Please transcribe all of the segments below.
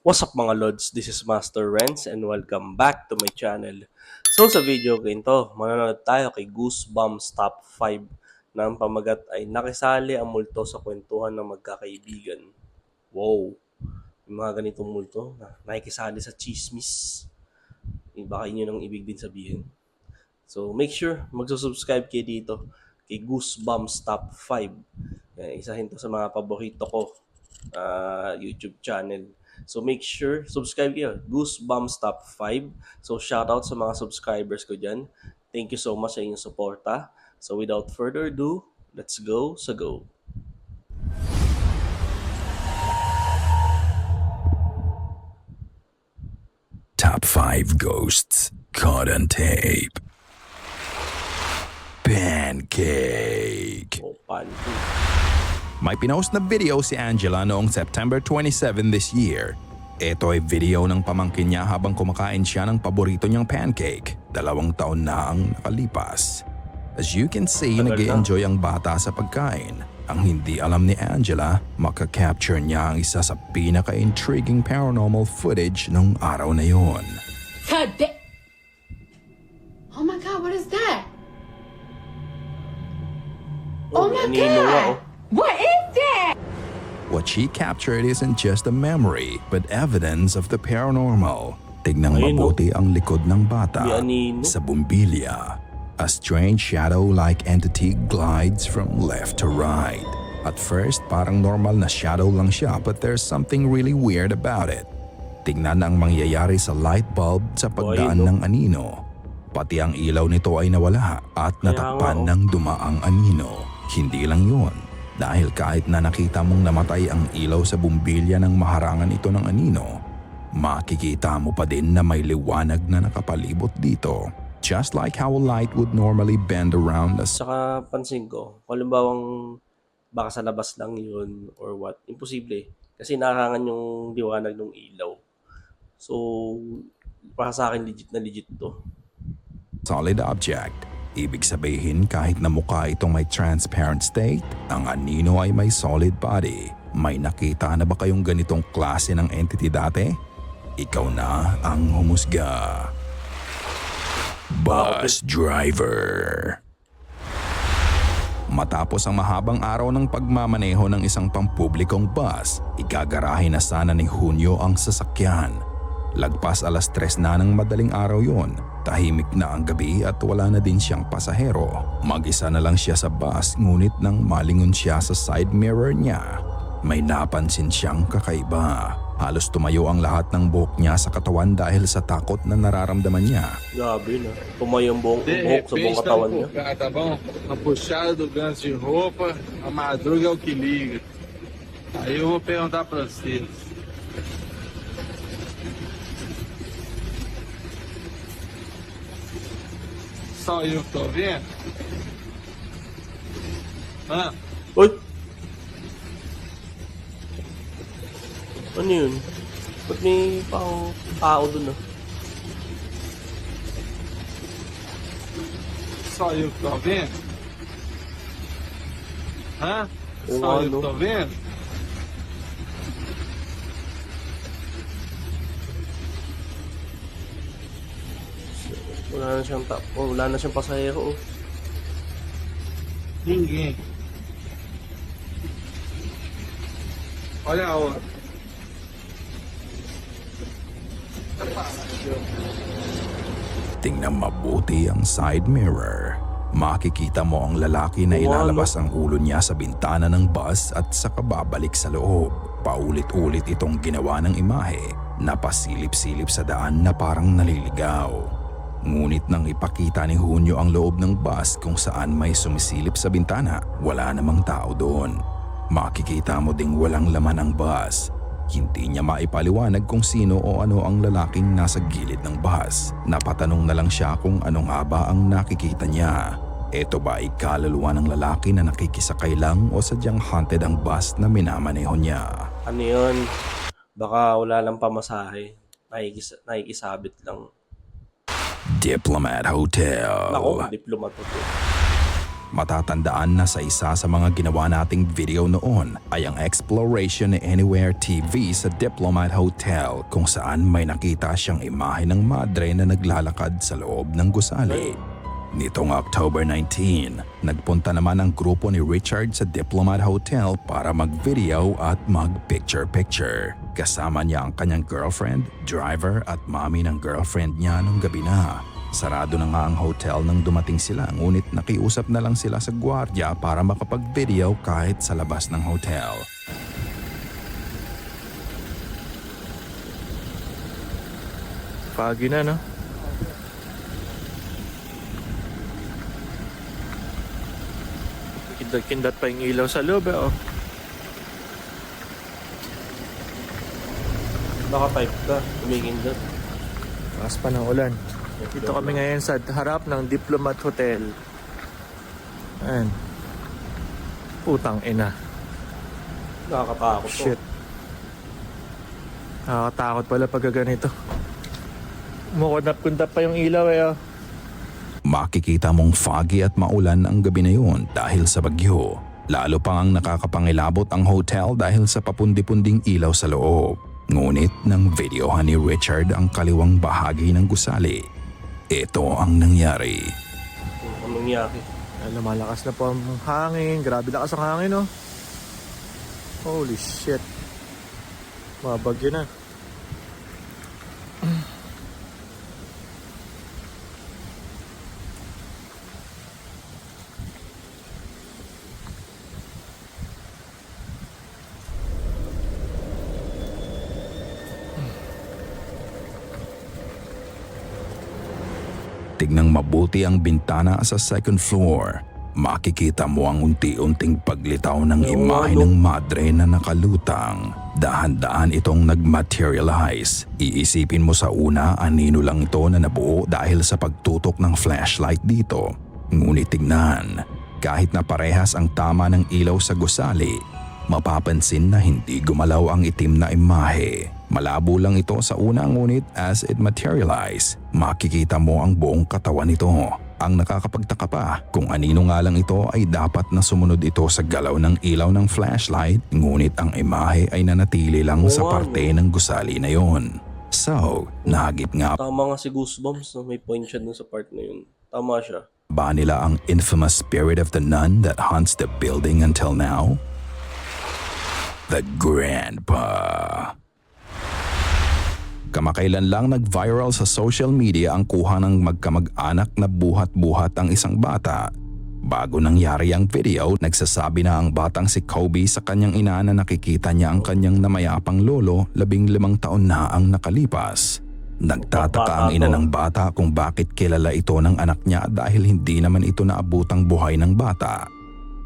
What's up mga Lods? This is Master Renz and welcome back to my channel. So sa video ganito, manonood tayo kay Goosebumps Top 5 na ang pamagat ay nakisali ang multo sa kwentuhan ng magkakaibigan. Wow! Yung mga ganitong multo na nakikisali sa chismis. Baka yun ang ibig din sabihin. So make sure magsusubscribe kayo dito kay Goosebumps Top 5. Isahin to sa mga paborito ko YouTube channel. So make sure subscribe kayo. Goosebumps Top 5. So shoutout sa mga subscribers ko dyan. Thank you so much sa inyong suporta. So without further ado, let's go sa go. Top 5 Ghosts Caught on Tape. Pancake. O, panty. May pinost na video si Angela noong September 27 this year. Ito ay video ng pamangkin niya habang kumakain siya ng paborito niyang pancake. 2 taon na ang nakalipas. As you can see, nag-i-enjoy ang bata sa pagkain. Ang hindi alam ni Angela, makakapture niya ang isa sa pinaka-intriguing paranormal footage nung araw na yon. Oh my God, what is that? Oh my God! What is that? What she captured isn't just a memory, but evidence of the paranormal. Tignang Ayun, mabuti ang likod ng bata May anino. sa bumbilya. A strange shadow-like entity glides from left to right. At first, parang normal na shadow lang siya, but there's something really weird about it. Tignan ang mangyayari sa light bulb sa pagdaan ng anino. Pati ang ilaw nito ay nawala at natakpan ng dumaang anino. Hindi lang yun. Dahil kahit na nakita mong namatay ang ilaw sa bumbilya ng maharangan ito ng anino, makikita mo pa din na may liwanag na nakapalibot dito. Just like how a light would normally bend around us. Saka pansin ko, kung halimbawang baka sa labas lang yun or what, imposible. Kasi nakakangan yung liwanag ng ilaw. So, para sa akin legit to. Solid object. Ibig sabihin kahit na mukha itong may transparent state, ang anino ay may solid body. May nakita na ba kayong ganitong klase ng entity dati? Ikaw na ang humusga. Bus driver. Matapos ang mahabang araw ng pagmamaneho ng isang pampublikong bus, igagarahe na sana ni Hunyo ang sasakyan. Lagpas 3:00 na ng madaling araw yon. Tahimik na ang gabi at wala na din siyang pasahero. Mag-isa na lang siya sa bus ngunit nang malingon siya sa side mirror niya, may napansin siyang kakaiba. Halos tumayo ang lahat ng buhok niya sa katawan dahil sa takot na nararamdaman niya. Grabe na. Tumayo yung buhok sa buong katawan niya. Tá bom? A puxada do gancho de roupa, a madruga é o que liga. Aí eu vou perguntar pra vocês. Só eu que tô vendo? Hã? Uy! Ano yun? Ba't may tao dun ah? Só eu que tô vendo? Hã? Oo Só nga, eu no? que tô vendo? Wala na siyang pasahero oh. Ninguém. Olha a hora. Tingnan mabuti ang side mirror. Makikita mo ang lalaki na ilalabas ang ulo niya sa bintana ng bus at saka babalik sa loob. Paulit-ulit itong ginawa ng imahe na pasilip-silip sa daan na parang naliligaw. Ngunit nang ipakita ni Hunyo ang loob ng bus kung saan may sumisilip sa bintana, wala namang tao doon. Makikita mo ding walang laman ang bus. Hindi niya maipaliwanag kung sino o ano ang lalaking nasa gilid ng bus. Napatanong na lang siya kung ano nga ba ang nakikita niya. Ito ba ay kaluluwa ng lalaki na nakikisakay lang o sadyang haunted ang bus na minamaneho niya? Ano yun? Baka wala lang pamasahe. Nakikisabit lang. Diplomat Hotel. Nako, diplomat to. Matatandaan na sa isa sa mga ginawa nating video noon ay ang exploration ni Anywhere TV sa Diplomat Hotel kung saan may nakita siyang imahe ng madre na naglalakad sa loob ng gusali. Nitong October 19, nagpunta naman ang grupo ni Richard sa Diplomat Hotel para mag-video at mag-picture-picture. Kasama niya ang kanyang girlfriend, driver at mami ng girlfriend niya nung gabi na. Sarado na nga ang hotel nang dumating sila, ngunit nakiusap na lang sila sa gwardiya para makapag-video kahit sa labas ng hotel. Foggy na, no? Kindat pa yung ilaw sa loob, eh, oh. Naka-type ka, tumingin doon. Taas pa ng ulan. Dito kami ngayon sa harap ng Diplomat Hotel. Ayan. Putang ina. Nakakatakot to. Shit. Nakakatakot pala pag ganito. Mukundap-kundap pa yung ilaw, eh, oh. Makikita mong foggy at maulan ang gabi na yun dahil sa bagyo. Lalo pang ang nakakapangilabot ang hotel dahil sa papundi-punding ilaw sa loob. Ngunit nang videohan ni Richard ang kaliwang bahagi ng gusali, ito ang nangyari. Anong nangyari? Lumalakas na po ang hangin. Grabe lakas ang hangin, oh. Holy shit. Mabagyo na. Tignang mabuti ang bintana sa second floor. Makikita mo ang unti-unting paglitaw ng imahe ng madre na nakalutang. Dahan-dahan itong nag-materialize. Iisipin mo sa una, anino lang ito na nabuo dahil sa pagtutok ng flashlight dito. Ngunit tignan, kahit na parehas ang tama ng ilaw sa gusali, mapapansin na hindi gumalaw ang itim na imahe. Malabo lang ito sa una, ngunit as it materialize, makikita mo ang buong katawan nito. Ang nakakapagtaka pa, kung anino nga lang ito ay dapat na sumunod ito sa galaw ng ilaw ng flashlight, ngunit ang imahe ay nanatili lang sa parte ng gusali na yon. So, nahagip nga Tama nga si Goosebumps, no? May point siya dun sa part na yun. Tama siya. ba nila ang infamous spirit of the nun that haunts the building until now? The Grandpa. Kamakailan lang nag-viral sa social media ang kuha ng magkamag-anak na buhat-buhat ang isang bata. Bago nangyari ang video, nagsasabi na ang batang si Kobe sa kanyang ina na nakikita niya ang kanyang namayapang lolo 15 taon na ang nakalipas. Nagtataka ang ina ng bata kung bakit kilala ito ng anak niya dahil hindi naman ito naabutang buhay ng bata.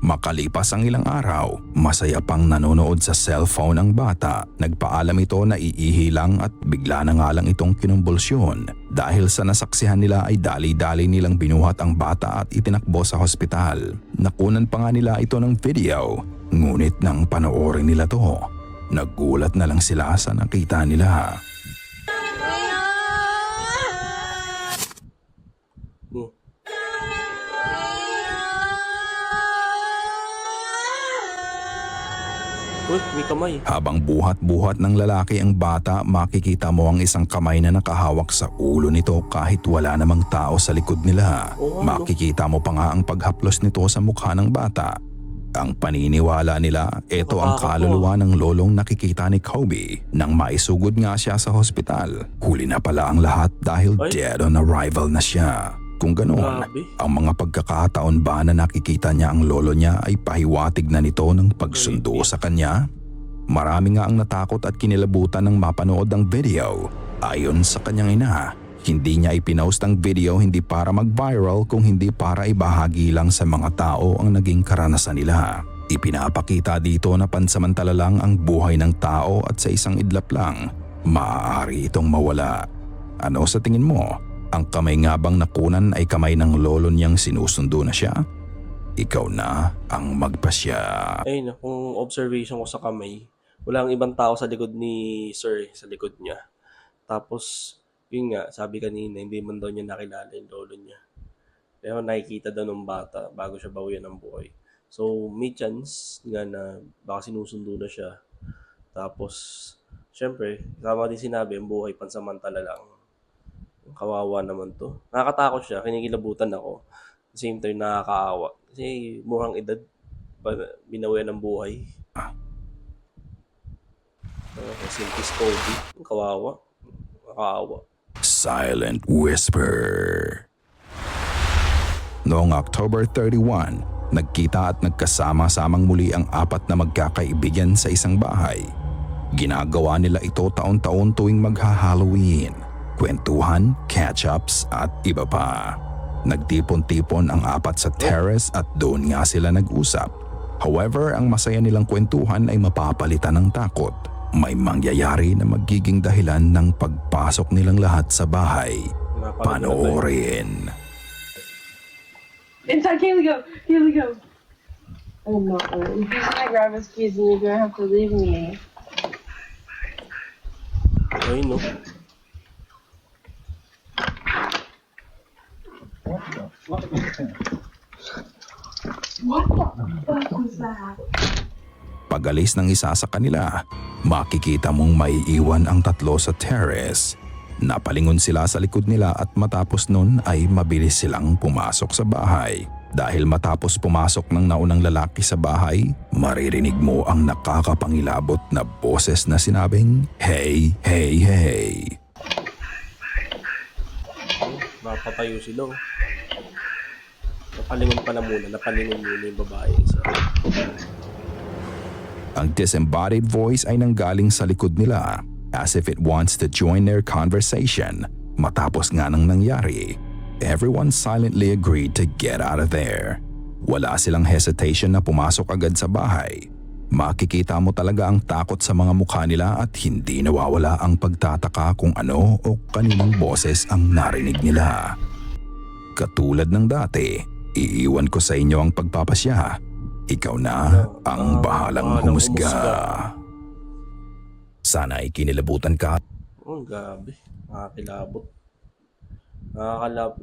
Makalipas ang ilang araw, masaya pang nanonood sa cellphone ang bata. Nagpaalam ito na iihi lang at bigla na nga lang itong kinumbulsyon. Dahil sa nasaksihan nila ay dali-dali nilang binuhat ang bata at itinakbo sa hospital. Nakunan pa nga nila ito ng video. Ngunit nang panoorin nila to, nagulat na lang sila sa nakita nila. Uy, may kamay. Habang buhat-buhat ng lalaki ang bata, makikita mo ang isang kamay na nakahawak sa ulo nito kahit wala namang tao sa likod nila. Makikita mo pa nga ang paghaplos nito sa mukha ng bata. Ang paniniwala nila, ito ang kaluluwa ng lolong nakikita ni Kobe nang maisugod nga siya sa hospital. Huli na pala ang lahat dahil dead on arrival na siya. Kung ganoon, ang mga pagkakataon ba na nakikita niya ang lolo niya ay pahiwatig na nito ng pagsundo sa kanya? Marami nga ang natakot at kinilabutan ng mapanood ang video. Ayon sa kanyang ina, hindi niya ipinost ang video hindi para mag-viral kung hindi para ibahagi lang sa mga tao ang naging karanasan nila. Ipinapakita dito na pansamantala lang ang buhay ng tao at sa isang idlap lang, maaari itong mawala. Ano sa tingin mo? Ang kamay nga bang nakunan ay kamay ng lolo niyang sinusundo na siya? Ikaw na ang magpasya. Ayun, kung observation ko sa kamay, walang ibang tao sa likod ni Sir, sa likod niya. Tapos, yun nga, sabi kanina, hindi man daw niya nakilala yung lolo niya. Pero nakikita daw ng bata bago siya bawian ng buhay. So, may chance nga na baka sinusundo na siya. Tapos, syempre, tama din sinabi, ang buhay pansamantala lang. Kawawa naman to. Nakakatakot siya, kinikilabutan ako. At the same time, nakakaawa. Kasi murang edad, binawian ng buhay. Silkis Cody, kawawa. Nakakaawa. Silent Whisper. Noong October 31, nagkita at nagkasama-samang muli ang apat na magkakaibigan sa isang bahay. Ginagawa nila ito taon-taon tuwing magha-Halloween. Kwentuhan, catch-ups at iba pa. Nagtipon-tipon ang apat sa terrace at doon nga sila nag-usap. However, ang masaya nilang kwentuhan ay mapapalitan ng takot. May mangyayari na magiging dahilan ng pagpasok nilang lahat sa bahay. Panoorin. Inside, Kaylee, go. Kaylee, go. I'm not going. He's gonna grab his keys and you're gonna have to leave me. Ay, no. Pag-alis ng isa sa kanila, makikita mong maiiwan ang tatlo sa terrace. Napalingon sila sa likod nila at matapos nun ay mabilis silang pumasok sa bahay. Dahil matapos pumasok ng naunang lalaki sa bahay, maririnig mo ang nakakapangilabot na boses na sinabing, "Hey, hey, hey." Napatayo sila. Napalingon pala muna. Napalingon muna yung babae. Isa. Ang disembodied voice ay nanggaling sa likod nila as if it wants to join their conversation. Matapos nga nang nangyari, everyone silently agreed to get out of there. Wala silang hesitation na pumasok agad sa bahay. Makikita mo talaga ang takot sa mga mukha nila at hindi nawawala ang pagtataka kung ano o kaninong boses ang narinig nila. Katulad ng dati, iiwan ko sa inyo ang pagpapasya. Ikaw na ang bahalang humusga. Sana'y kinilabutan ka. Oh, gabi. Nakakilabot.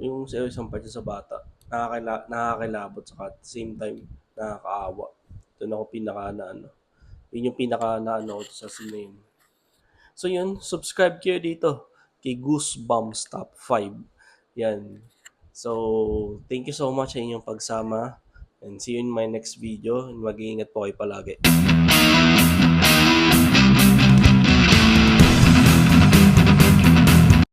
Yung sa isang part sa bata, nakakilabot saka at the same time, nakakaawa. Doon ako yun yung pinaka na ko sa scene na yun. So yun, subscribe kayo dito kay Goosebumps Top 5. Yan. So, thank you so much sa inyong pagsama and see you in my next video and mag-iingat po kayo palagi.